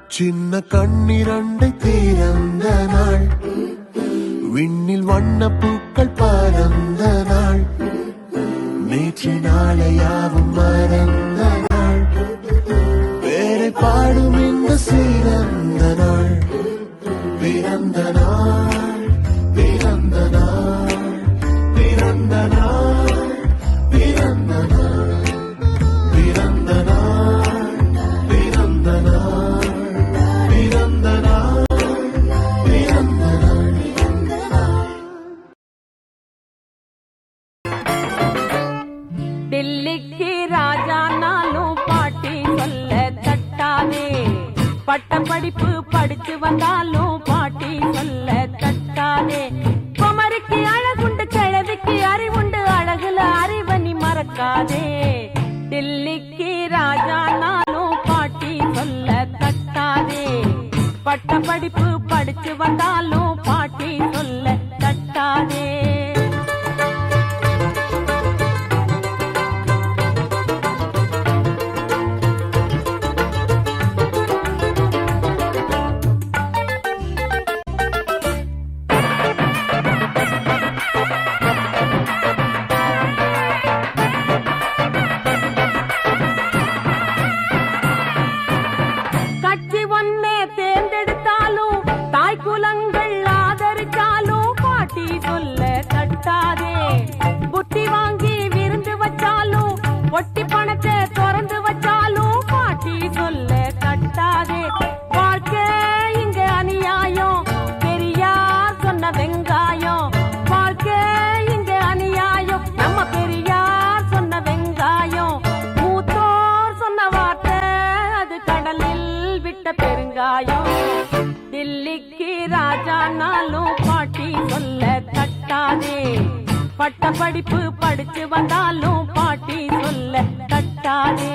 சின்ன கண்ணிரண்டை திறந்த நாள், விண்ணில் வண்ண பூக்கள் பறந்த நாள், நேற்று நாளையாவும் மறந்த நாள், பேரை பாடும் இந்த சிறந்த நாள், பிறந்த நாள், பிறந்த நாள், பிறந்த நாள், பிறந்த நாள், பிறந்த நாள், பிறந்த நாள், பிறந்த நாள், பிறந்த நாள். டில்லிக்கு ராஜா நாளும் பாட்டி சொல்ல தட்டாதே, பட்ட படிப்பு படிச்சு வந்தாலும் பாட்டி சொல்ல தட்டாதே. குமரிக்கு அழகுண்டு கிழவிக்கு அறிவுண்டு, அழகுல அறிவனி மறக்காதே. டில்லிக்கு ராஜா நாளும் பாட்டி சொல்ல தட்டாதே, பட்ட படிப்பு படிச்சு வந்தாலும் பாட்டி சொல்ல தட்டாதே. ஒட்டி பணத்தை திறந்து வச்சாலும் பாட்டி சொல்ல தட்டாதே. வாழ்க்கை இங்க அநியாயம், பெரியார் சொன்ன வெங்காயம். வாழ்க்கை இங்க அநியாயம், நம்ம பெரியார் சொன்ன வெங்காயம். மூத்தோர் சொன்ன வார்த்தை, அது கடலில் விட்ட பெருங்காயம். டில்லிக்கு ராஜா நாளும் பாட்டி சொல்ல தட்டாதே, பட்ட படிப்பு படிச்சு வந்தாலும் பாட்டி சொல்ல தட்டாதே.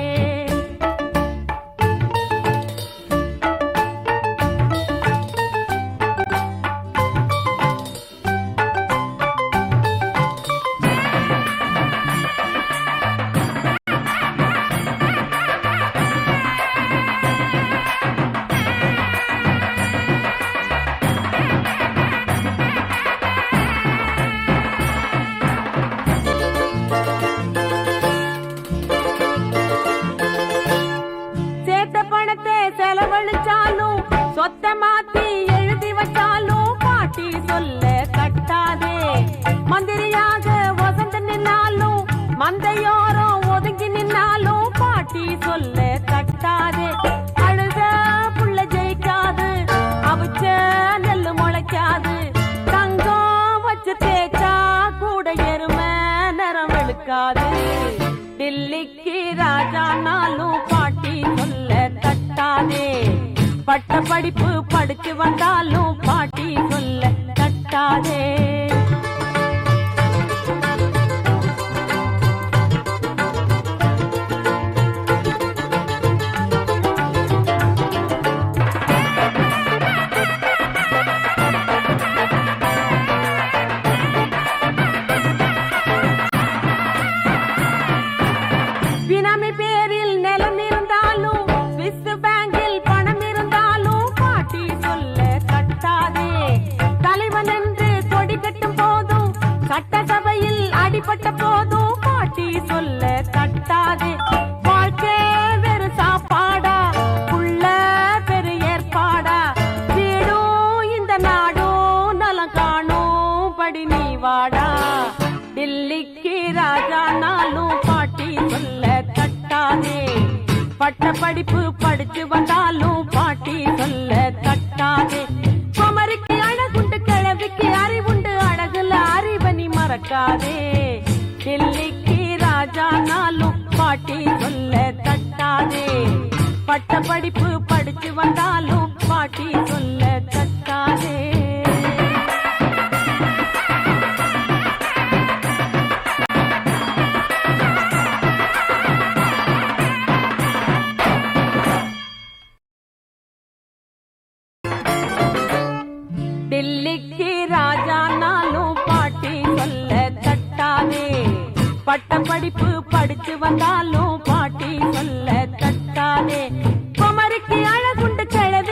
செலவழிச்சாலும் சொத்த மாத்தி எழுதி வச்சாலும் பாட்டி சொல்ல தட்டாதே. மந்திரியாக வசந்து நின்னாலும், மந்தையோரம் ஒதுங்கி நின்னாலும் பாட்டி சொல்ல தட்டாதே. அழுத புள்ள ஜெயிக்காது, அவிச்ச நெல்லு முளைக்காது, தங்கம் வச்சு தேய்ச்சா கூட எருமை நிறம் வெளுக்காது. டில்லிக்கு ராஜா நாளும் பாட்டி சொல்ல தட்டாதே, பட்ட படிப்பு படிச்சு வந்தாலும் பாட்டி சொல்ல தட்டாதே. பினாமி பேரில் நிலம் இருந்தாலும், ஸ்விஸ் பேங்கில் பணம் இருந்தாலும் பாட்டி சொல்ல தட்டாதே. தலைவன் என்று கொடி கட்டும் போதும், சட்டசபையில் அடிபட்ட போதும் பாட்டி சொல்ல தட்டாதே. வாழ்க்கை வெறு சாப்பாடா, உள்ள பெரு ஏற்பாடா, வீடும் இந்த நாடும் நலம் காணும் படி நீ வாடா. டில்லிக்கு ராஜா நாளும் பாட்டி சொல்ல தட்டாதே, பட்ட படிப்பு படிச்சு வந்தாலும் பாட்டி சொல்ல தட்டாதே. குமரிக்கு அழகுண்டு கிழவிக்கு அறிவுண்டு, அழகுல அறிவனி மறக்காதே. டில்லிக்கு ராஜா நாளும் பாட்டி சொல்ல தட்டாதே, பட்ட படிப்பு படிச்சு வந்தாலும் பாட்டி சொல்ல தட்டாதே. டில்லிக்கு ராஜா நாளும் பாட்டி சொல்ல தட்டாதே, பட்ட படிப்பு படிச்சு வந்தாலும் பாட்டி சொல்ல தட்டாதே. குமரிக்கு அழகுண்டு கிழவி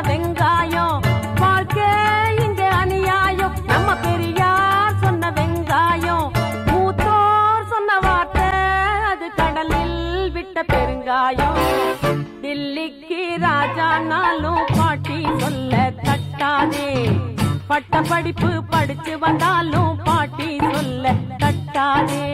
சொன்ன வெங்காயம் வாழ்க்கை இங்க அநியாயம். நம்ம பெரியார் சொன்ன வெங்காயம் மூத்தோர் சொன்ன வார்த்தை அது கடலில் விட்ட பெருங்காயம். தில்லிக்கு ராஜானாலும் பாட்டி சொல்ல தட்டாதே, பட்ட படிப்பு படிச்சு வந்தாலும் பாட்டி சொல்ல தட்டாதே.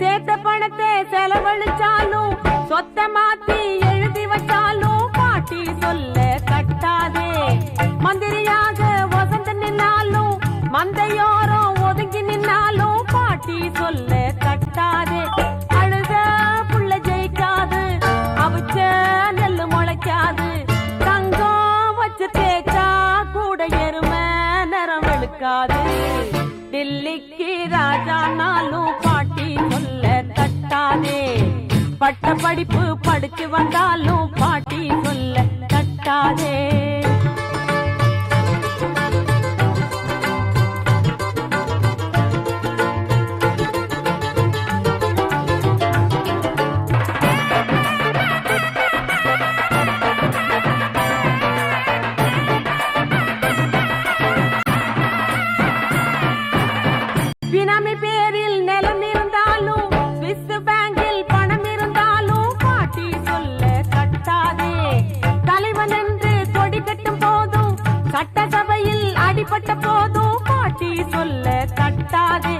சேர்த்த பணத்தை செலவழிச்சாலும் சொத்த மாத்தி எழுதி வச்சாலும் பாட்டி சொல்ல கட்டாதே. மந்திரியாக வசந்து நின்னாலும் மந்தையோரம் ஒதுங்கி நின்னாலும் பாட்டி சொல்ல கட்டாதே. அழுத புள்ள ஜெயிக்காது, அவிச்ச நெல்லு முளைக்காது, தங்கம் வச்சு தேய்ச்சா கூட எருமை நிறம் வெளுக்காது. தில்லிக்கு ராஜானாலும் பாட்டி சொல்ல தட்டாதே, பட்ட படிப்பு படிச்சு வந்தாலும் பாட்டி சொல்ல தட்டாதே. பினாமி பேரில் நிலம் இருந்தாலும் ஸ்விஸ் பேங்கில் பணம் இருந்தாலும் பாட்டி சொல்ல கட்டாதே. தலைவன் என்று கொடி கட்டும் போதும் சட்டசபையில் அடிபட்ட போதும் பாட்டி சொல்ல கட்டாதே.